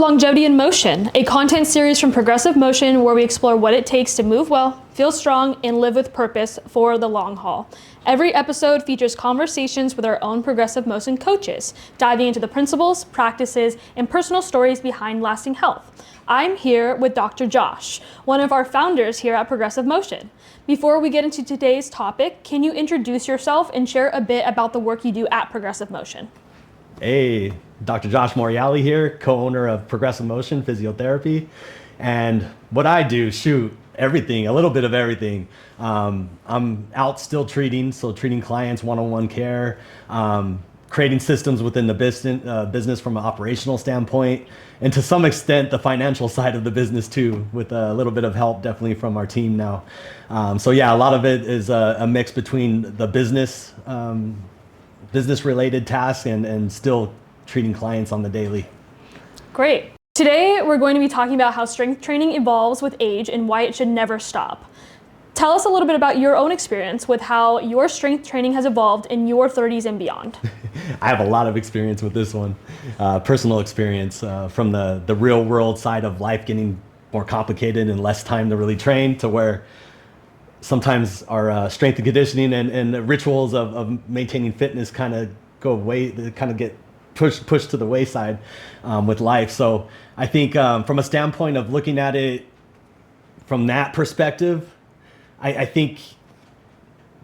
Longevity in Motion, a content series from Progressive Motion where we explore what it takes to move well, feel strong, and live with purpose for the long haul. Every episode features conversations with our own Progressive Motion coaches, diving into the principles, practices, and personal stories behind lasting health. I'm here with Dr. Josh, one of our founders here at Progressive Motion. Before we get into today's topic, can you introduce yourself and share a bit about the work you do at Progressive Motion? Hey, Dr. Josh Morialli here, co-owner of Progressive Motion Physiotherapy. And what I do, everything, a little bit of everything. I'm out still treating clients, one-on-one care, creating systems within the business from an operational standpoint, and to some extent the financial side of the business too, with a little bit of help definitely from our team now. So yeah, a lot of it is a mix between the business related tasks and still treating clients on the daily. Great. Today we're going to be talking about how strength training evolves with age and why it should never stop. Tell us a little bit about your own experience with how your strength training has evolved in your 30s and beyond. I have a lot of experience with this one, personal experience from the real world side of life getting more complicated and less time to really train, to where sometimes our strength and conditioning and rituals of maintaining fitness kind of go away, they kind of get pushed to the wayside with life. So I think from a standpoint of looking at it from that perspective, I think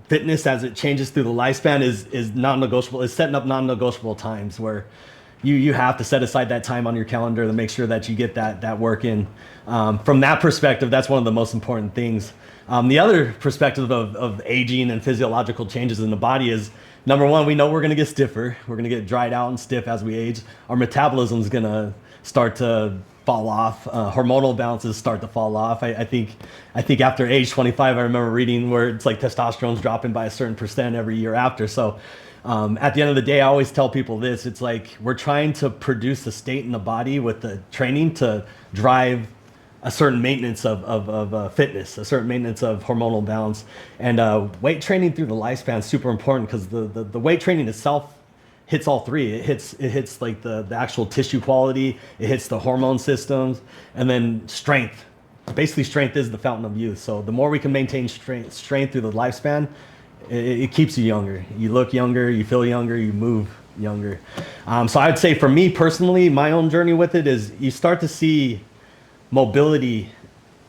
fitness as it changes through the lifespan is non-negotiable, is setting up non-negotiable times where you have to set aside that time on your calendar to make sure that you get that work in. From that perspective, that's one of the most important things. The other perspective of aging and physiological changes in the body is, number one, we know we're going to get stiffer. We're going to get dried out and stiff as we age. Our metabolism is going to start to fall off. Hormonal balances start to fall off. I think after age 25, I remember reading where it's like testosterone's dropping by a certain percent every year after. So at the end of the day, I always tell people this. It's like we're trying to produce a state in the body with the training to drive a certain maintenance of fitness, a certain maintenance of hormonal balance. And weight training through the lifespan is super important because the weight training itself hits all three. It hits like the actual tissue quality, it hits the hormone systems, and then strength. Basically, strength is the fountain of youth. So the more we can maintain strength through the lifespan, it keeps you younger. You look younger, you feel younger, you move younger. So I'd say for me personally, my own journey with it is you start to see mobility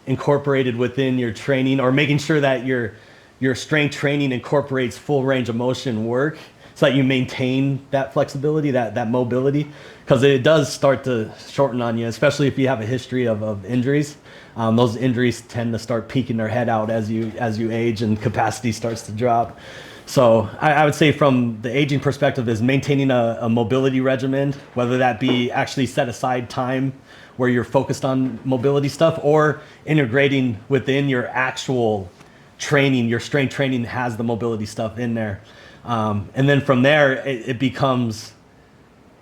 incorporated within your training, or making sure that your strength training incorporates full range of motion work so that you maintain that flexibility, that mobility, because it does start to shorten on you, especially if you have a history of injuries. Those injuries tend to start peeking their head out as you age and capacity starts to drop. So I would say from the aging perspective is maintaining a mobility regimen, whether that be actually set aside time where you're focused on mobility stuff, or integrating within your actual training, your strength training has the mobility stuff in there. And then from there, it becomes,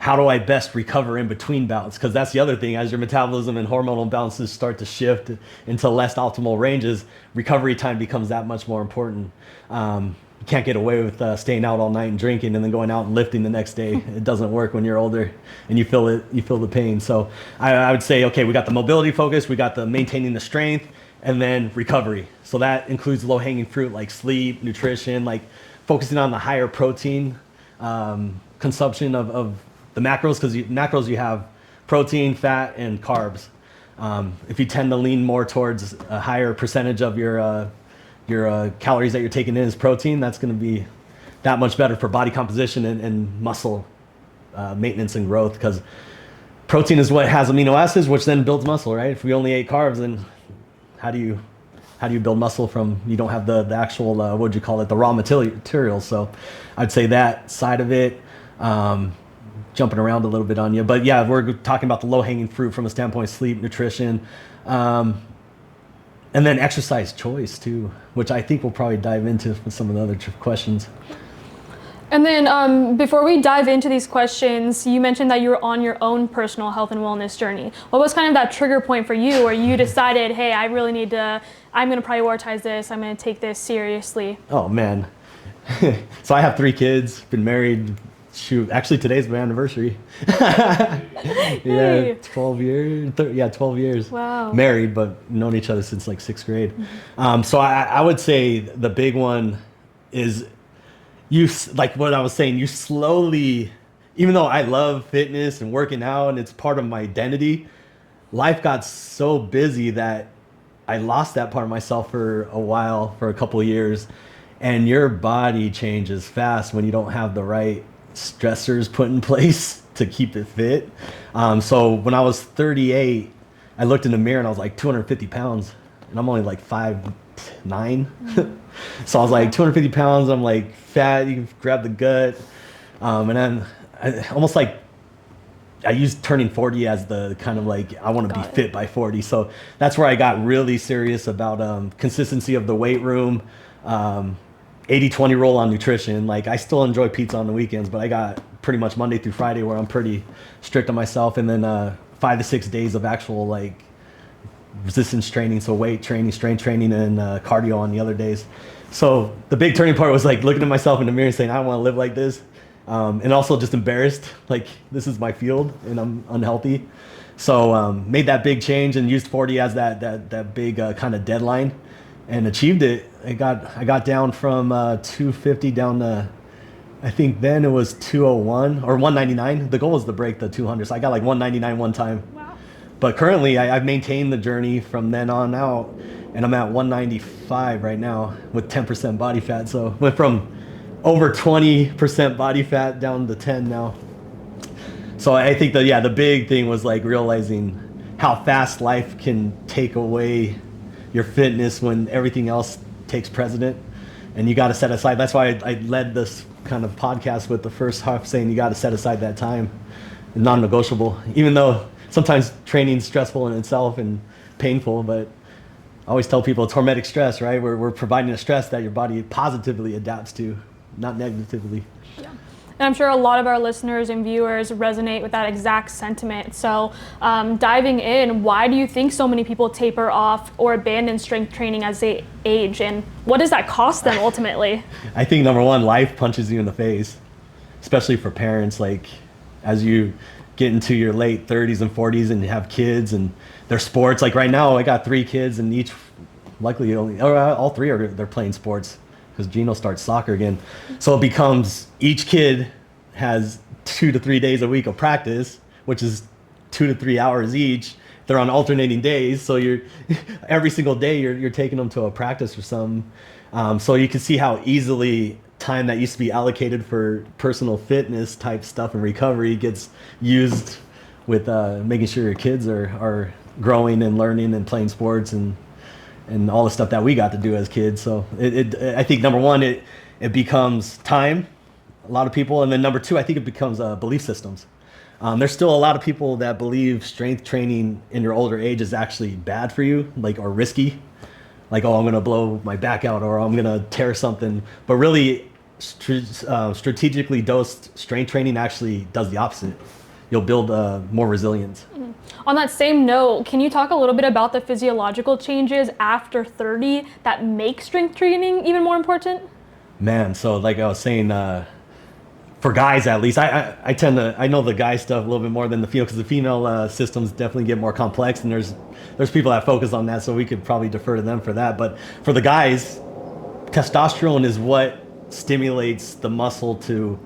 how do I best recover in between bouts? Because that's the other thing, as your metabolism and hormonal balances start to shift into less optimal ranges, recovery time becomes that much more important. You can't get away with staying out all night and drinking and then going out and lifting the next day. It doesn't work when you're older and you feel the pain. So I would say, okay, we got the mobility focus, we got the maintaining the strength, and then recovery. So that includes low hanging fruit like sleep, nutrition, like focusing on the higher protein consumption of the macros, because macros you have protein, fat, and carbs. If you tend to lean more towards a higher percentage of your calories that you're taking in as protein, that's going to be that much better for body composition and muscle maintenance and growth, because protein is what has amino acids, which then builds muscle, right? If we only ate carbs, then how do you build muscle from, you don't have the actual, what would you call it, the raw materials. So I'd say that side of it, jumping around a little bit on you. But yeah, we're talking about the low-hanging fruit from a standpoint of sleep, nutrition, and then exercise choice too, which I think we'll probably dive into with some of the other questions. And then before we dive into these questions, you mentioned that you were on your own personal health and wellness journey. What was kind of that trigger point for you where you decided, hey, I'm going to prioritize this, I'm going to take this seriously? Oh man. So I have 3 kids, been married Shoot, actually today's my anniversary. Yeah, Hey. 12 years. 12 years. Wow. Married, but known each other since like sixth grade. So I would say the big one is like what I was saying, you slowly, even though I love fitness and working out and it's part of my identity, life got so busy that I lost that part of myself for a while, for a couple of years. And your body changes fast when you don't have the right stressors put in place to keep it fit. So when I was 38, I looked in the mirror and I was like 250 pounds and I'm only like 5'9". So I was like 250 pounds. I'm like fat, you can grab the gut. And then almost like I used turning 40 as the kind of like, I want to be fit by 40. So that's where I got really serious about consistency of the weight room, 80-20 rule on nutrition. Like I still enjoy pizza on the weekends, but I got pretty much Monday through Friday where I'm pretty strict on myself. And then 5 to 6 days of actual like resistance training. So weight training, strength training, and cardio on the other days. So the big turning point was like looking at myself in the mirror and saying, I want to live like this. And also just embarrassed, like this is my field and I'm unhealthy. So made that big change and used 40 as that big kind of deadline and achieved it. I got down from 250 down to, I think then it was 201 or 199. The goal was to break the 200. So I got like 199 one time. Wow. But currently I've maintained the journey from then on out and I'm at 195 right now with 10% body fat. So went from over 20% body fat down to 10 now. So I think the big thing was like realizing how fast life can take away your fitness when everything else takes precedent, and you got to set aside. That's why I led this kind of podcast with the first half saying you got to set aside that time, non-negotiable. Even though sometimes training's stressful in itself and painful, but I always tell people it's hormetic stress, right? We're providing a stress that your body positively adapts to, not negatively. Yeah. And I'm sure a lot of our listeners and viewers resonate with that exact sentiment. So diving in, why do you think so many people taper off or abandon strength training as they age? And what does that cost them ultimately? I think number one, life punches you in the face, especially for parents. Like as you get into your late 30s and 40s and you have kids and their sports, like right now I got 3 kids and each, luckily all 3 they're playing sports. Because Gino starts soccer again. So it becomes each kid has 2 to 3 days a week of practice, which is 2 to 3 hours each. They're on alternating days. So you're every single day you're taking them to a practice or something. So you can see how easily time that used to be allocated for personal fitness type stuff and recovery gets used with making sure your kids are growing and learning and playing sports and all the stuff that we got to do as kids. So I think number one, it becomes time, a lot of people. And then number two, I think it becomes belief systems. There's still a lot of people that believe strength training in your older age is actually bad for you, like, or risky. Like, oh, I'm going to blow my back out or I'm going to tear something. But really, strategically dosed strength training actually does the opposite. You'll build more resilience. Mm-hmm. On that same note, can you talk a little bit about the physiological changes after 30 that make strength training even more important? Man, so like I was saying, for guys at least, I tend to, I know the guy stuff a little bit more than the female, because the female systems definitely get more complex, and there's people that focus on that, so we could probably defer to them for that. But for the guys, testosterone is what stimulates the muscle to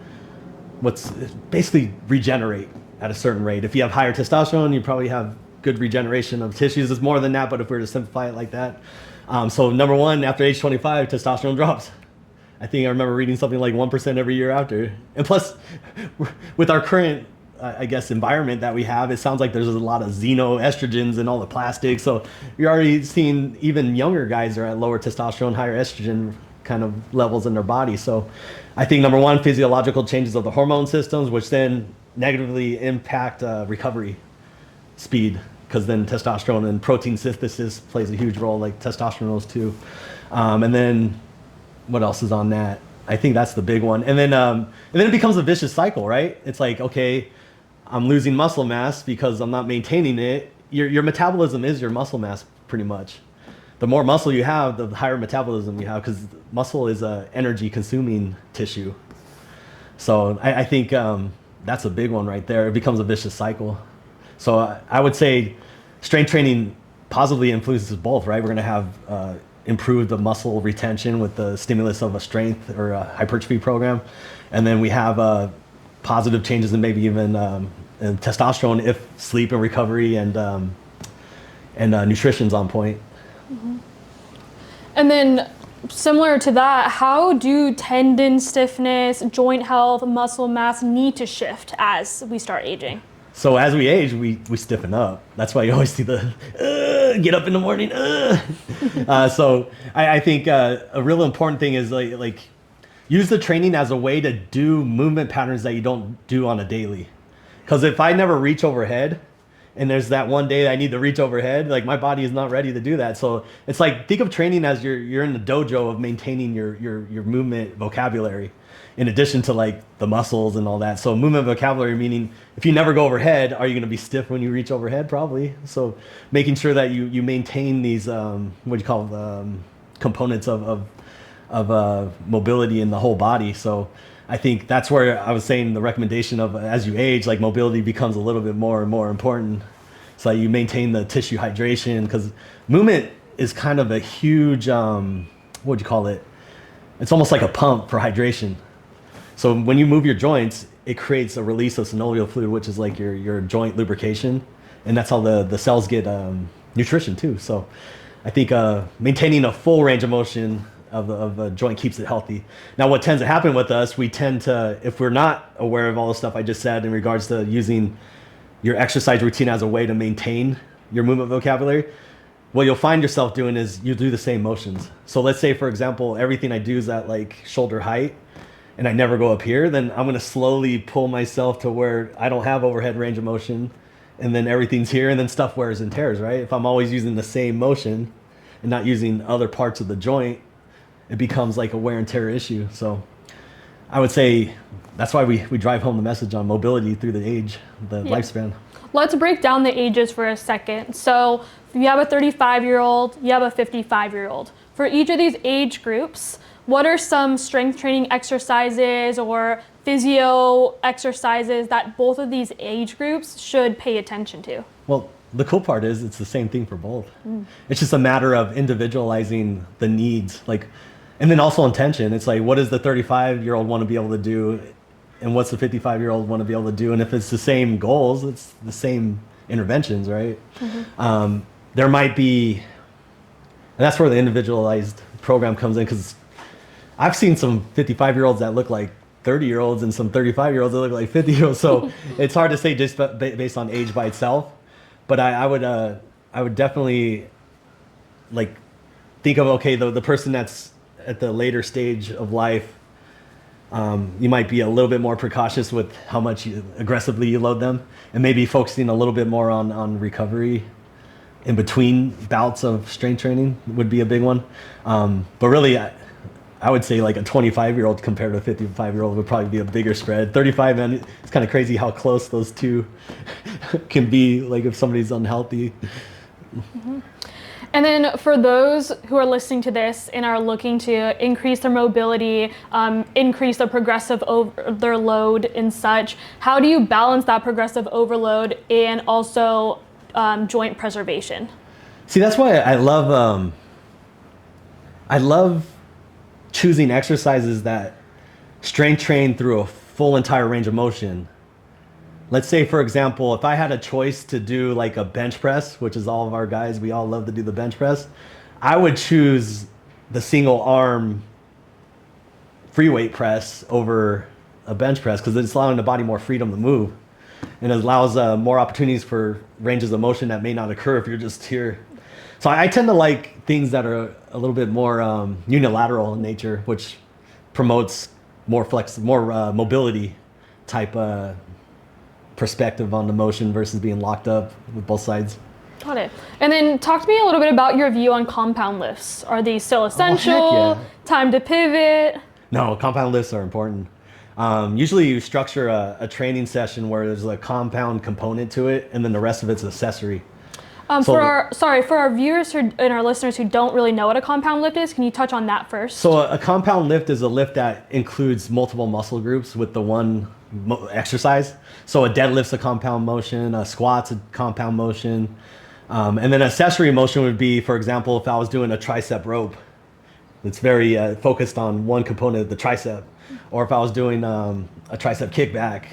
what's basically regenerate at a certain rate. If you have higher testosterone, you probably have good regeneration of tissues. It's more than that, but if we were to simplify it like that. So number one, after age 25, testosterone drops. I think I remember reading something like 1% every year after. And plus, with our current, I guess, environment that we have, it sounds like there's a lot of xenoestrogens and all the plastics. So you're already seeing even younger guys are at lower testosterone, higher estrogen kind of levels in their body. So I think number one, physiological changes of the hormone systems, which then negatively impact recovery speed, because then testosterone and protein synthesis plays a huge role, like testosterone too. And then what else is on that? I think that's the big one. And then it becomes a vicious cycle, right? It's like, okay, I'm losing muscle mass because I'm not maintaining it. Your metabolism is your muscle mass pretty much. The more muscle you have, the higher metabolism you have, because muscle is a energy consuming tissue. So I think that's a big one right there. It becomes a vicious cycle. So I would say strength training positively influences both, right? We're going to have improved the muscle retention with the stimulus of a strength or a hypertrophy program. And then we have positive changes in maybe even in testosterone if sleep and recovery and nutrition's on point. And then similar to that, how do tendon stiffness, joint health, muscle mass need to shift as we start aging? So as we age, we stiffen up. That's why you always see the get up in the morning. So I think a real important thing is like use the training as a way to do movement patterns that you don't do on a daily. Because if I never reach overhead, and there's that one day that I need to reach overhead, like my body is not ready to do that. So it's like, think of training as you're in the dojo of maintaining your movement vocabulary in addition to like the muscles and all that. So movement vocabulary, meaning if you never go overhead, are you going to be stiff when you reach overhead? Probably. So making sure that you maintain these, components of mobility in the whole body. So I think that's where I was saying the recommendation of as you age, like mobility becomes a little bit more and more important. So you maintain the tissue hydration because movement is kind of a huge, It's almost like a pump for hydration. So when you move your joints, it creates a release of synovial fluid, which is like your joint lubrication. And that's how the cells get nutrition too. So I think maintaining a full range of motion of a joint keeps it healthy. Now, what tends to happen with us, we tend to, if we're not aware of all the stuff I just said in regards to using your exercise routine as a way to maintain your movement vocabulary, what you'll find yourself doing is you do the same motions. So let's say, for example, everything I do is at like shoulder height and I never go up here, then I'm going to slowly pull myself to where I don't have overhead range of motion and then everything's here and then stuff wears and tears, right? If I'm always using the same motion and not using other parts of the joint, it becomes like a wear and tear issue. So I would say that's why we drive home the message on mobility through the age, the lifespan. Let's break down the ages for a second. So if you have a 35-year-old, you have a 55-year-old. For each of these age groups, what are some strength training exercises or physio exercises that both of these age groups should pay attention to? Well, the cool part is it's the same thing for both. It's just a matter of individualizing the needs, and then also intention. It's like, what does the 35-year-old want to be able to do? And what's the 55-year-old want to be able to do? And if it's the same goals, it's the same interventions, right? There might be, and that's where the individualized program comes in, because I've seen some 55-year-olds that look like 30-year-olds and some 35-year-olds that look like 50-year-olds. So it's hard to say just based on age by itself. But I would definitely think of, okay, the person that's at the later stage of life, you might be a little bit more precautious with how much aggressively you load them, and maybe focusing a little bit more on recovery in between bouts of strength training would be a big one. But really, I would say like a 25-year-old compared to a 55-year-old would probably be a bigger spread. 35, man, it's kind of crazy how close those two can be, like if somebody's unhealthy. And then for those who are listening to this and are looking to increase their mobility, increase their progressive their load and such, how do you balance that progressive overload and also joint preservation? See, that's why I love choosing exercises that strength train through a full entire range of motion. Let's say, for example, if I had a choice to do like a bench press, which is all of our guys, we all love to do the bench press, I would choose the single arm free weight press over a bench press because it's allowing the body more freedom to move. And it allows more opportunities for ranges of motion that may not occur if you're just here. So I tend to like things that are a little bit more unilateral in nature, which promotes more mobility type perspective on the motion versus being locked up with both sides. Got it. And then talk to me a little bit about your view on compound lifts. Are these still essential? Oh, heck yeah. Time to pivot? No, compound lifts are important. Usually you structure a training session where there's a compound component to it and then the rest of it's accessory. For our viewers and our listeners who don't really know what a compound lift is, can you touch on that first? So a compound lift is a lift that includes multiple muscle groups with the one exercise. So a deadlift's a compound motion, a squat's a compound motion, and then accessory motion would be, for example, if I was doing a tricep rope, it's very focused on one component of the tricep, or if I was doing a tricep kickback.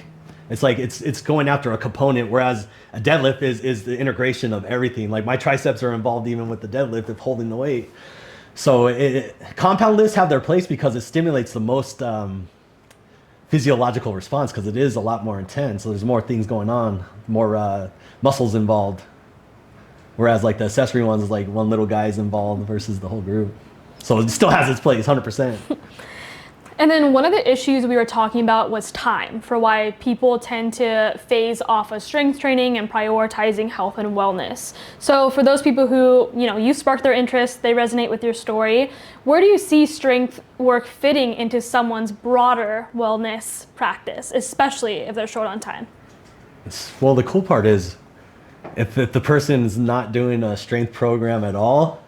It's like it's going after a component, whereas a deadlift is the integration of everything. Like my triceps are involved even with the deadlift of holding the weight. So compound lifts have their place because it stimulates the most physiological response, because it is a lot more intense. So there's more things going on, more muscles involved. Whereas like the accessory ones is like one little guy is involved versus the whole group. So it still has its place, 100%. And then one of the issues we were talking about was time, for why people tend to phase off of strength training and prioritizing health and wellness. So for those people who, you sparked their interest, they resonate with your story, where do you see strength work fitting into someone's broader wellness practice, especially if they're short on time? Well, the cool part is if the person's not doing a strength program at all,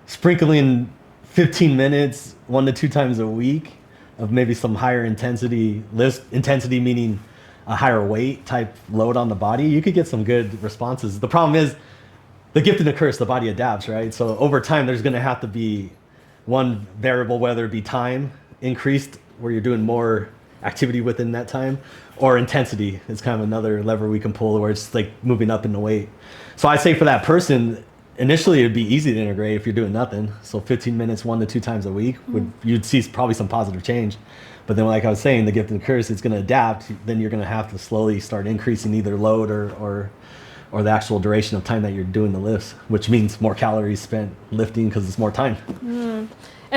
sprinkling 15 minutes, 1 to 2 times a week, of maybe some higher intensity lifts, intensity meaning a higher weight type load on the body, you could get some good responses. The problem is the gift and the curse, the body adapts, right? So over time, there's going to have to be one variable, whether it be time increased, where you're doing more activity within that time, or intensity is kind of another lever we can pull, where it's like moving up in the weight. So I'd say for that person, initially it'd be easy to integrate if you're doing nothing. So 15 minutes, 1 to 2 times a week, you'd see probably some positive change. But then, like I was saying, the gift and the curse, it's going to adapt. Then you're going to have to slowly start increasing either load or the actual duration of time that you're doing the lifts, which means more calories spent lifting because it's more time. And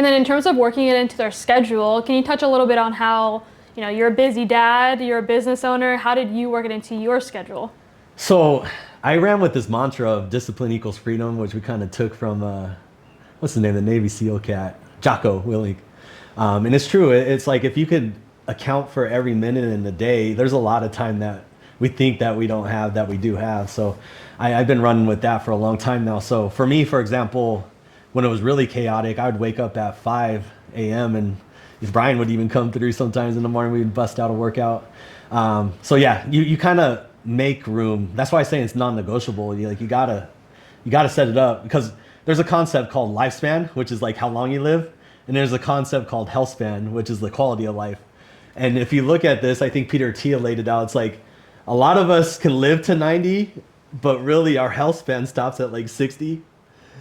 then in terms of working it into their schedule, can you touch a little bit on how, you're a busy dad, you're a business owner, how did you work it into your schedule? So I ran with this mantra of discipline equals freedom, which we kind of took from, what's his name, the Navy SEAL cat, Jocko Willink. And it's true. It's like if you could account for every minute in the day, there's a lot of time that we think that we don't have that we do have. So I've been running with that for a long time now. So for me, for example, when it was really chaotic, I would wake up at 5 a.m. and if Brian would even come through sometimes in the morning, we'd bust out a workout. So yeah, you kind of make room. That's why I say it's non-negotiable. You gotta set it up, because there's a concept called lifespan, which is like how long you live, and there's a concept called health span, which is the quality of life. And if you look at this, I think Peter Thiel laid it out. It's like a lot of us can live to 90, but really our health span stops at like 60.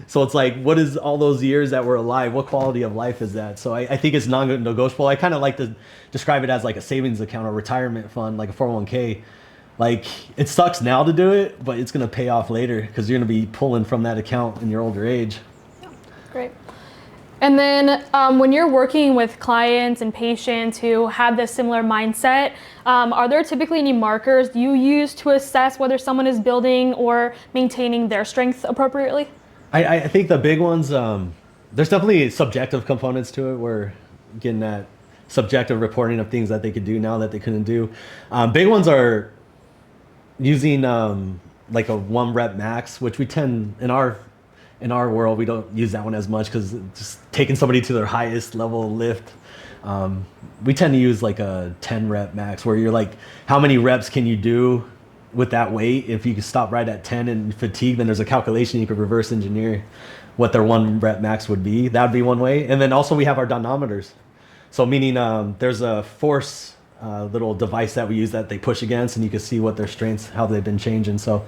So it's like, what is all those years that we're alive? What quality of life is that? So I think it's non-negotiable. I kind of like to describe it as like a savings account or retirement fund, like a 401k. Like, it sucks now to do it, but it's going to pay off later because you're going to be pulling from that account in your older age. Yeah, great. And then when you're working with clients and patients who have this similar mindset, are there typically any markers you use to assess whether someone is building or maintaining their strength appropriately? I think the big ones, there's definitely subjective components to it. We're getting that subjective reporting of things that they could do now that they couldn't do. Big ones are using like a 1 rep max, which we tend in our world, we don't use that one as much because just taking somebody to their highest level lift. We tend to use like a 10 rep max, where you're like, how many reps can you do with that weight? If you can stop right at 10 and fatigue, then there's a calculation you could reverse engineer what their 1 rep max would be. That would be one way. And then also we have our dynamometers. So meaning there's a force little device that we use that they push against, and you can see what their strengths, how they've been changing. So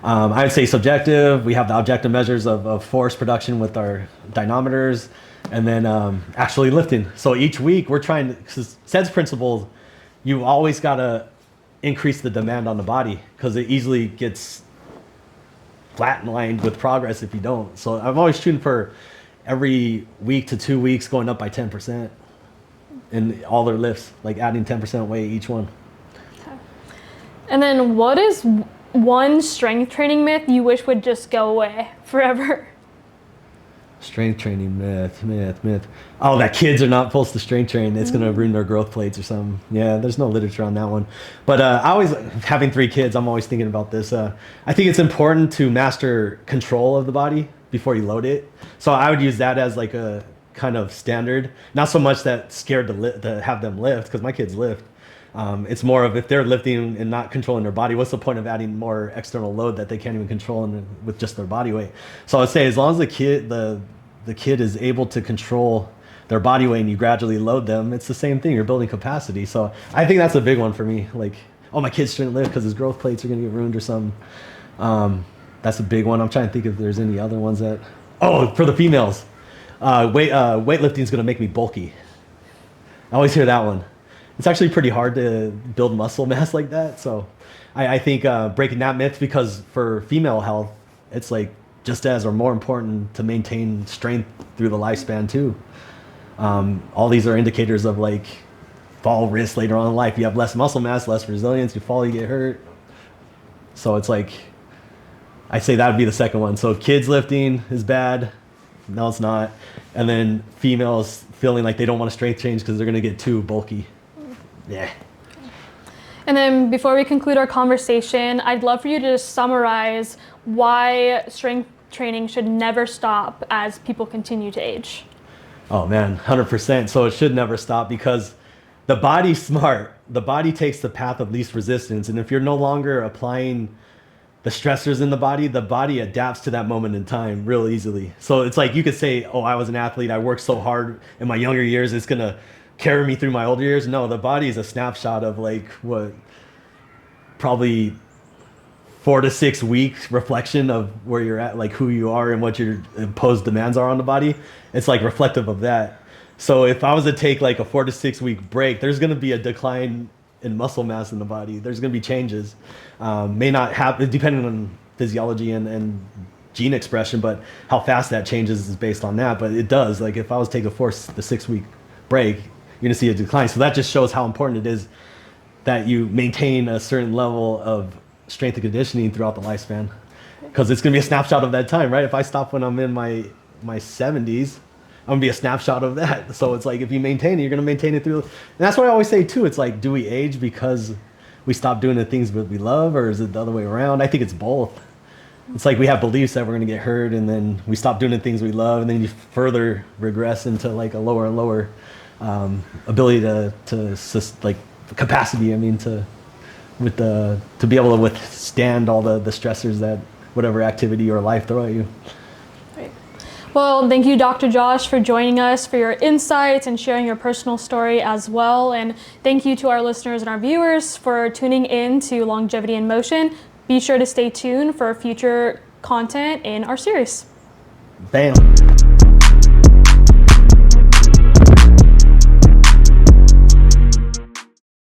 I would say subjective. We have the objective measures of force production with our dynamometers, and then actually lifting. So each week we're trying to, because SEDS principle, you always got to increase the demand on the body, because it easily gets flatlined with progress if you don't. So I'm always shooting for every week to 2 weeks going up by 10%. In all their lifts, like adding 10% weight each one. Okay. And then what is one strength training myth you wish would just go away forever? Strength training myth. Oh, that kids are not supposed to strength train. It's going to ruin their growth plates or something. Yeah, there's no literature on that one. But I always, having 3 kids, I'm always thinking about this. I think it's important to master control of the body before you load it. So I would use that as like a kind of standard. Not so much that scared to have them lift, because my kids lift. It's more of if they're lifting and not controlling their body, what's the point of adding more external load that they can't even control with just their body weight? So I would say as long as the kid is able to control their body weight and you gradually load them, it's the same thing. You're building capacity. So I think that's a big one for me. Like, oh, my kid shouldn't lift because his growth plates are going to get ruined or something. That's a big one. I'm trying to think if there's any other ones that. Oh, for the females, weightlifting is going to make me bulky. I always hear that one. It's actually pretty hard to build muscle mass like that. So I think breaking that myth, because for female health, it's like just as or more important to maintain strength through the lifespan too. All these are indicators of like fall risk later on in life. You have less muscle mass, less resilience, you fall, you get hurt. So it's like, I say that would be the second one. So kids lifting is bad. No, it's not. And then females feeling like they don't want to strength change because they're going to get too bulky. Yeah. And then before we conclude our conversation, I'd love for you to just summarize why strength training should never stop as people continue to age. Oh man, 100%. So it should never stop, because the body's smart. The body takes the path of least resistance. And if you're no longer applying the stressors in the body adapts to that moment in time real easily. So it's like you could say, oh, I was an athlete, I worked so hard in my younger years, it's going to carry me through my older years. No, the body is a snapshot of like what, probably 4 to 6 weeks reflection of where you're at, like who you are and what your imposed demands are on the body. It's like reflective of that. So if I was to take like a 4 to 6 week break, there's going to be a decline in muscle mass in the body. There's going to be changes. May not happen depending on physiology and gene expression, but how fast that changes is based on that. But it does. Like if I was to take a 4 to 6 week break, you're going to see a decline. So that just shows how important it is that you maintain a certain level of strength and conditioning throughout the lifespan, because it's going to be a snapshot of that time, right? If I stop when I'm in my 70s, I'm going to be a snapshot of that. So it's like if you maintain it, you're going to maintain it through. And that's what I always say too. It's like, do we age because we stop doing the things that we love, or is it the other way around? I think it's both. It's like we have beliefs that we're going to get hurt, and then we stop doing the things we love, and then you further regress into like a lower and lower ability to like capacity. I mean, to be able to withstand all the stressors that whatever activity or life throw at you. Great. Well, thank you, Dr. Josh, for joining us, for your insights and sharing your personal story as well. And thank you to our listeners and our viewers for tuning in to Longevity in Motion. Be sure to stay tuned for future content in our series. Bam.